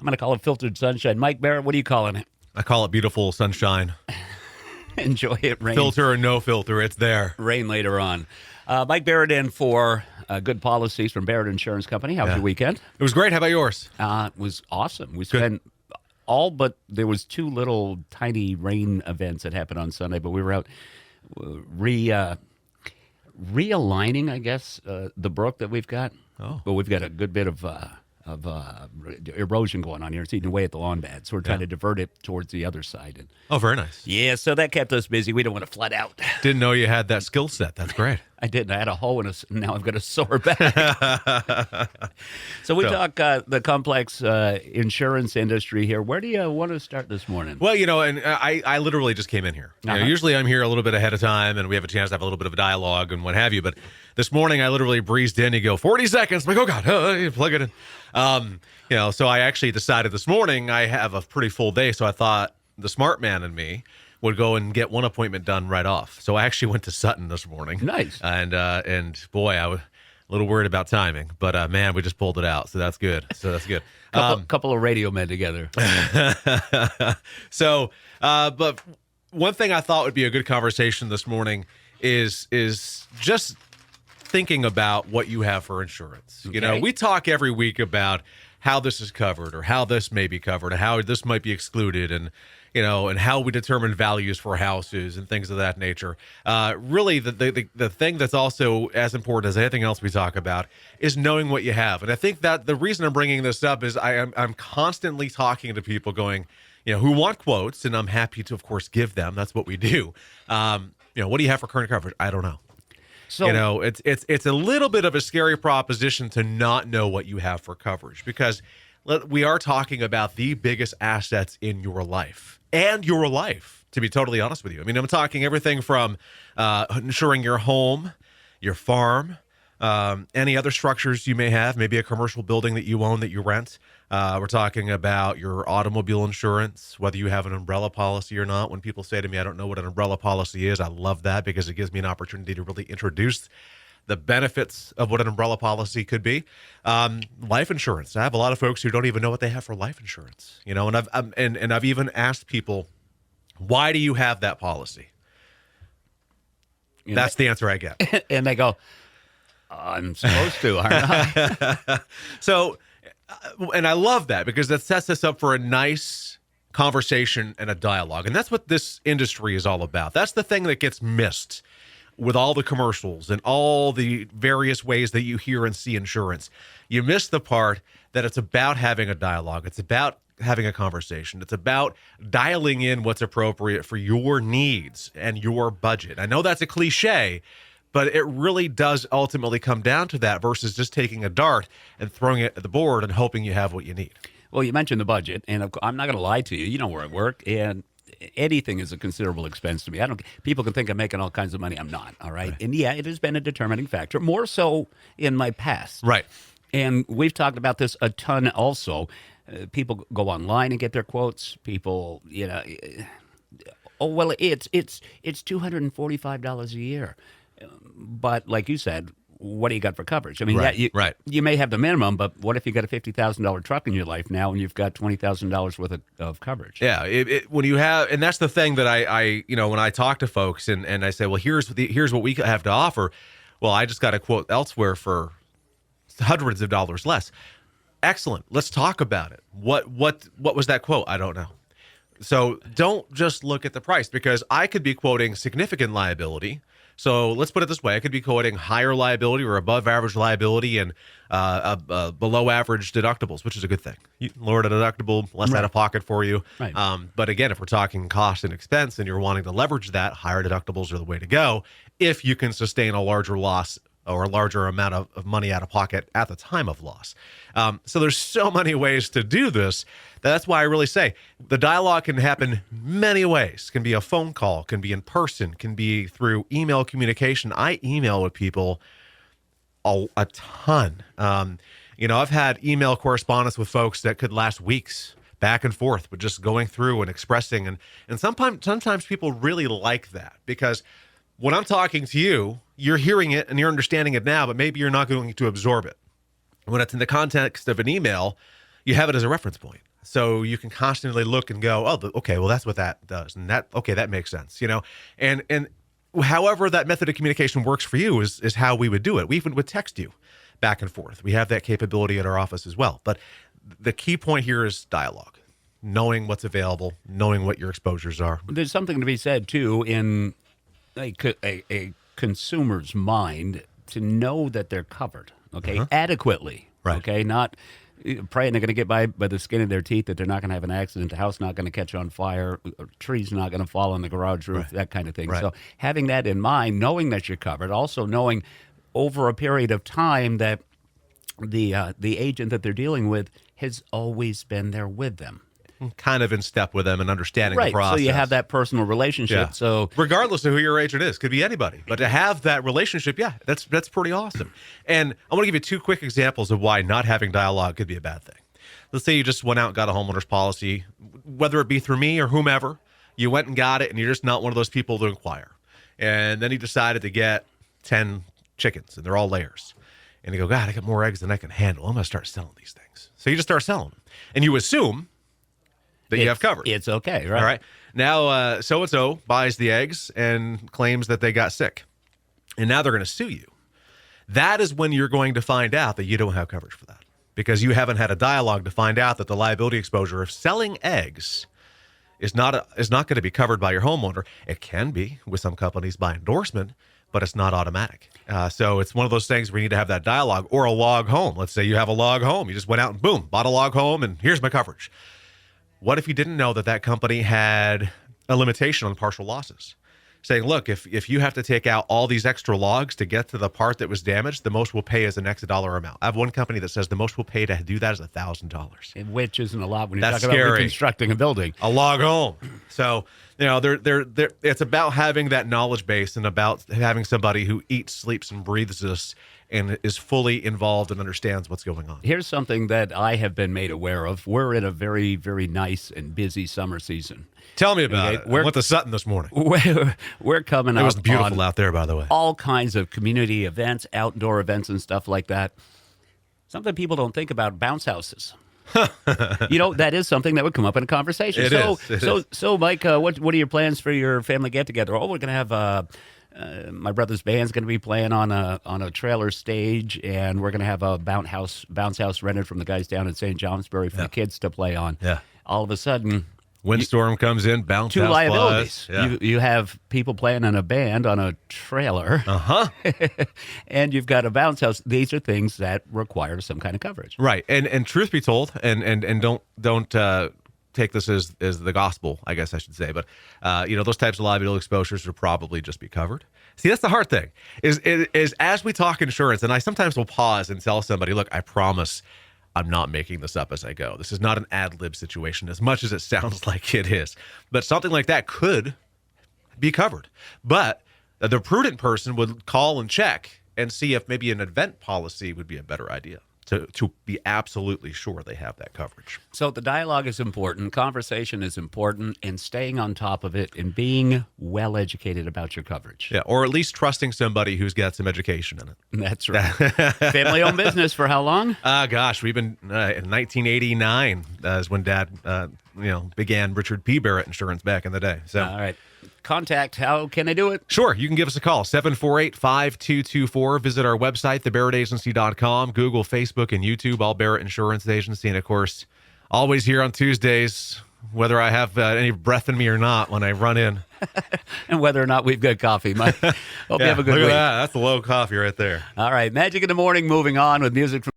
I'm going to call it filtered sunshine. Mike Barrett, what are you calling it? I call it beautiful sunshine. Enjoy it. Rain. Filter or no filter, it's there. Rain later on. Mike Barrett in for Good Policies from Barrett Insurance Company. How was your weekend? It was great. How about yours? It was awesome. We spent all but there was two little tiny rain events that happened on Sunday, but we were out realigning, I guess, the brook that we've got. Oh. But we've got a good bit of erosion going on here. It's eating away at the lawn bed, so we're trying to divert it towards the other side. And Oh, very nice. yeah, so that kept us busy. We don't want to flood out. Didn't know you had that skill set. That's great. I didn't. I had a hoe and now I've got a sore back. So we talk the complex insurance industry here. Where do you want to start this morning? Well, and I literally just came in here. Usually I'm here a little bit ahead of time, and we have a chance to have a little bit of a dialogue and what have you. But this morning I literally breezed in. You go 40 seconds. I'm like, oh God, you plug it in. So I actually decided this morning I have a pretty full day, so I thought the smart man in me would go and get one appointment done right off. So I actually went to Sutton this morning. Nice. And boy, I was a little worried about timing, but man, we just pulled it out. So that's good. Couple of radio men together. But one thing I thought would be a good conversation this morning is just thinking about what you have for insurance. Okay. We talk every week about how this is covered or how this may be covered and how this might be excluded and how we determine values for houses and things of that nature. Really, the thing that's also as important as anything else we talk about is knowing what you have. And I think that the reason I'm bringing this up is I'm constantly talking to people going, who want quotes, and I'm happy to, of course, give them. That's what we do. What do you have for current coverage? I don't know. So it's a little bit of a scary proposition to not know what you have for coverage because we are talking about the biggest assets in your life and your life, to be totally honest with you. I mean, I'm talking everything from insuring your home, your farm, any other structures you may have, maybe a commercial building that you own that you rent. We're talking about your automobile insurance, whether you have an umbrella policy or not. When people say to me, I don't know what an umbrella policy is, I love that because it gives me an opportunity to really introduce the benefits of what an umbrella policy could be. Life insurance. I have a lot of folks who don't even know what they have for life insurance. And I've even asked people, why do you have that policy? That's the answer I get. And they go, I'm supposed to, aren't I? So, and I love that because that sets us up for a nice conversation and a dialogue. And that's what this industry is all about. That's the thing that gets missed with all the commercials and all the various ways that you hear and see insurance. You miss the part that it's about having a dialogue. It's about having a conversation. It's about dialing in what's appropriate for your needs and your budget. I know that's a cliche, but it really does ultimately come down to that versus just taking a dart and throwing it at the board and hoping you have what you need. Well, you mentioned the budget, and I'm not going to lie to you. You know where I work, and anything is a considerable expense to me. People can think I'm making all kinds of money. I'm not, all right? And yeah, it has been a determining factor, more so in my past. Right. And we've talked about this a ton also. People go online and get their quotes. People, it's $245 a year. But like you said, what do you got for coverage? I mean, you may have the minimum, but what if you got a $50,000 truck in your life now and you've got $20,000 worth of coverage? Yeah, when you have, and that's the thing that I when I talk to folks and I say, well, here's what we have to offer. Well, I just got a quote elsewhere for hundreds of dollars less. Excellent. Let's talk about it. What was that quote? I don't know. So don't just look at the price because I could be quoting significant liability. So let's put it this way. I could be quoting higher liability or above average liability and below average deductibles, which is a good thing. You lower the deductible, less out of pocket for you. Right. But again, if we're talking cost and expense and you're wanting to leverage that, higher deductibles are the way to go if you can sustain a larger loss or a larger amount of money out of pocket at the time of loss. So there's so many ways to do this. That's why I really say the dialogue can happen many ways. Can be a phone call, can be in person, can be through email communication. I email with people a ton. I've had email correspondence with folks that could last weeks back and forth, but just going through and expressing. And sometimes people really like that because when I'm talking to you, you're hearing it and you're understanding it now, but maybe you're not going to absorb it. When it's in the context of an email, you have it as a reference point. So you can constantly look and go, oh, okay, well, that's what that does. And that makes sense, and however that method of communication works for you is how we would do it. We even would text you back and forth. We have that capability at our office as well. But the key point here is dialogue, knowing what's available, knowing what your exposures are. There's something to be said, too, in a consumer's mind to know that they're covered, okay, adequately, Right. okay, not praying they're going to get by the skin of their teeth, that they're not going to have an accident, the house not going to catch on fire, a tree's not going to fall on the garage roof, that kind of thing. Right. So having that in mind, knowing that you're covered, also knowing over a period of time that the agent that they're dealing with has always been there with them. Kind of in step with them and understanding Right, the process. so you have that personal relationship. Yeah. So regardless of who your agent is, could be anybody, but to have that relationship, that's pretty awesome. And I want to give you 2 quick examples of why not having dialogue could be a bad thing. Let's say you just went out and got a homeowner's policy, whether it be through me or whomever. You went and got it, and you're just not one of those people to inquire. And then you decided to get 10 chickens, and they're all layers. And you go, God, I got more eggs than I can handle. I'm going to start selling these things. So you just start selling them, and you assume that you have covered. It's okay, right? All right. Now, so-and-so buys the eggs and claims that they got sick. And now they're going to sue you. That is when you're going to find out that you don't have coverage for that, because you haven't had a dialogue to find out that the liability exposure of selling eggs is not going to be covered by your homeowner. It can be with some companies by endorsement, but it's not automatic. So it's one of those things where you need to have that dialogue. Or a log home. Let's say you have a log home. You just went out and boom, bought a log home, and here's my coverage. What if you didn't know that company had a limitation on partial losses? Saying, look, if you have to take out all these extra logs to get to the part that was damaged, the most we'll pay is an X dollar amount. I have one company that says the most we'll pay to do that is $1,000. Which isn't a lot when you're That's talking about scary. reconstructing a building. A log home. So, it's about having that knowledge base and about having somebody who eats, sleeps, and breathes this and is fully involved and understands what's going on. Here's something that I have been made aware of. We're in a very, very nice and busy summer season. Tell me about Okay, it. I went to Sutton this morning. We're coming It up was beautiful on out there, by the way. all kinds of community events, outdoor events, and stuff like that. Something people don't think about: bounce houses. That is something that would come up in a conversation. It is. So, Mike, what are your plans for your family get together? Oh, we're going to have my brother's band's going to be playing on a trailer stage, and we're going to have a bounce house rented from the guys down in St. Johnsbury for the kids to play on. Yeah. All of a sudden, Windstorm comes in, bounce 2 house liabilities. flies. Yeah. You have people playing in a band on a trailer, and you've got a bounce house. These are things that require some kind of coverage. Right. And truth be told, and don't take this as the gospel, I guess I should say, but those types of liability exposures would probably just be covered. See, that's the hard thing is as we talk insurance, and I sometimes will pause and tell somebody, look, I promise I'm not making this up as I go. This is not an ad lib situation as much as it sounds like it is, but something like that could be covered. But the prudent person would call and check and see if maybe an event policy would be a better idea to be absolutely sure they have that coverage. So the dialogue is important, conversation is important, and staying on top of it and being well educated about your coverage. Yeah, or at least trusting somebody who's got some education in it. That's right. Family-owned business for how long? Gosh, we've been in 1989 is when Dad, began Richard P. Barrett Insurance back in the day. So, All right. Contact, how can they do it? sure, you can give us a call, 748-5224. Visit our website, thebarrettagency.com, Google, Facebook, and YouTube, all Barrett Insurance Agency. And, of course, always here on Tuesdays, whether I have any breath in me or not when I run in. And whether or not we've got coffee. Mike, hope you have a good Look week. at that. That's the low coffee right there. All right. Magic in the Morning, moving on with music from